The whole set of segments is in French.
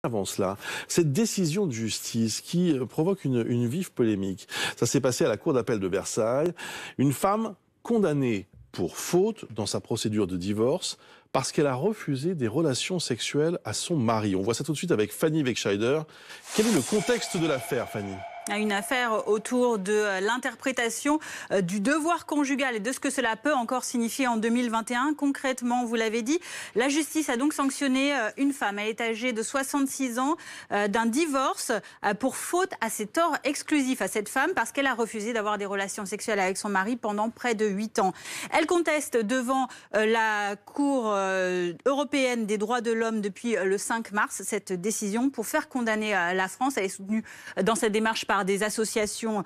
Avant cela, cette décision de justice qui provoque une vive polémique, ça s'est passé à la cour d'appel de Versailles. Une femme condamnée pour faute dans sa procédure de divorce parce qu'elle a refusé des relations sexuelles à son mari. On voit ça tout de suite avec Fanny Wegscheider. Quel est le contexte de l'affaire, Fanny ? Une affaire autour de l'interprétation du devoir conjugal et de ce que cela peut encore signifier en 2021. Concrètement, vous l'avez dit, la justice a donc sanctionné une femme. Elle est âgée de 66 ans d'un divorce pour faute à ses torts exclusifs à cette femme parce qu'elle a refusé d'avoir des relations sexuelles avec son mari pendant près de 8 ans. Elle conteste devant la Cour européenne des droits de l'homme depuis le 5 mars cette décision pour faire condamner la France. Elle est soutenue dans cette démarche par des associations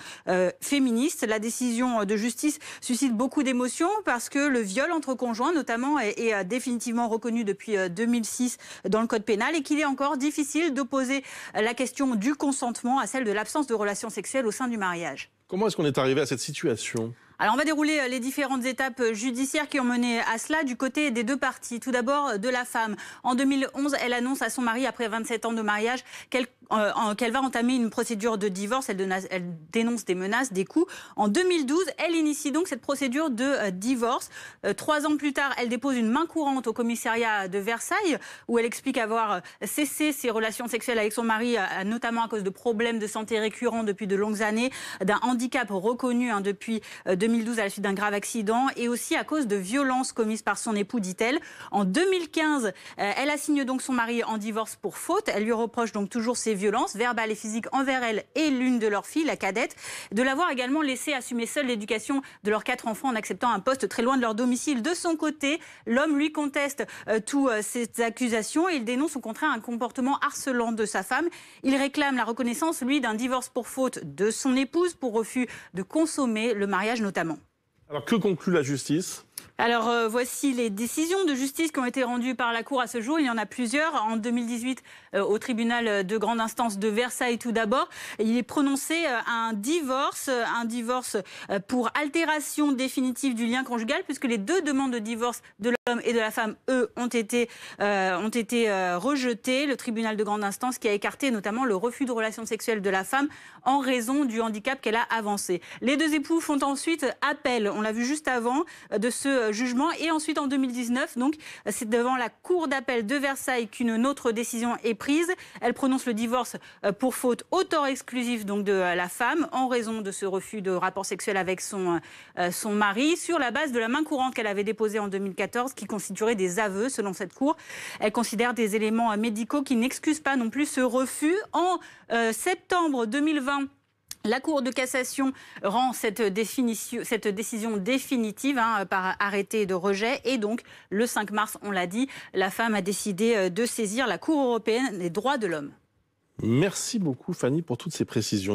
féministes. La décision de justice suscite beaucoup d'émotions parce que le viol entre conjoints, notamment, est définitivement reconnu depuis 2006 dans le Code pénal et qu'il est encore difficile d'opposer la question du consentement à celle de l'absence de relations sexuelles au sein du mariage. Comment est-ce qu'on est arrivé à cette situation ? Alors on va dérouler les différentes étapes judiciaires qui ont mené à cela du côté des deux parties. Tout d'abord de la femme. En 2011, elle annonce à son mari, après 27 ans de mariage, qu'elle va entamer une procédure de divorce. Elle dénonce des menaces, des coups. En 2012, elle initie donc cette procédure de divorce. 3 ans plus tard, elle dépose une main courante au commissariat de Versailles où elle explique avoir cessé ses relations sexuelles avec son mari, notamment à cause de problèmes de santé récurrents depuis de longues années, d'un handicap reconnu depuis 2012 à la suite d'un grave accident et aussi à cause de violences commises par son époux, dit-elle. En 2015, elle assigne donc son mari en divorce pour faute. Elle lui reproche donc toujours ses violences verbales et physiques envers elle et l'une de leurs filles, la cadette, de l'avoir également laissé assumer seule l'éducation de leurs 4 enfants en acceptant un poste très loin de leur domicile. De son côté, l'homme lui conteste toutes ces accusations et il dénonce au contraire un comportement harcelant de sa femme. Il réclame la reconnaissance, lui, d'un divorce pour faute de son épouse pour refus de consommer le mariage notamment. Alors que conclut la justice ? Alors voici les décisions de justice qui ont été rendues par la Cour à ce jour. Il y en a plusieurs. En 2018, au tribunal de grande instance de Versailles tout d'abord, il est prononcé un divorce pour altération définitive du lien conjugal puisque les deux demandes de divorce de l'homme et de la femme, eux, ont été rejetées. Le tribunal de grande instance qui a écarté notamment le refus de relations sexuelles de la femme en raison du handicap qu'elle a avancé. Les deux époux font ensuite appel, on l'a vu juste avant, de ce jugement. Et ensuite, en 2019, donc, c'est devant la Cour d'appel de Versailles qu'une autre décision est prise. Elle prononce le divorce pour faute au tort exclusif donc, de la femme en raison de ce refus de rapport sexuel avec son mari sur la base de la main courante qu'elle avait déposée en 2014 qui constituerait des aveux selon cette Cour. Elle considère des éléments médicaux qui n'excusent pas non plus ce refus. En septembre 2020, la Cour de cassation rend cette décision définitive par arrêté de rejet. Et donc, le 5 mars, on l'a dit, la femme a décidé de saisir la Cour européenne des droits de l'homme. Merci beaucoup, Fanny, pour toutes ces précisions.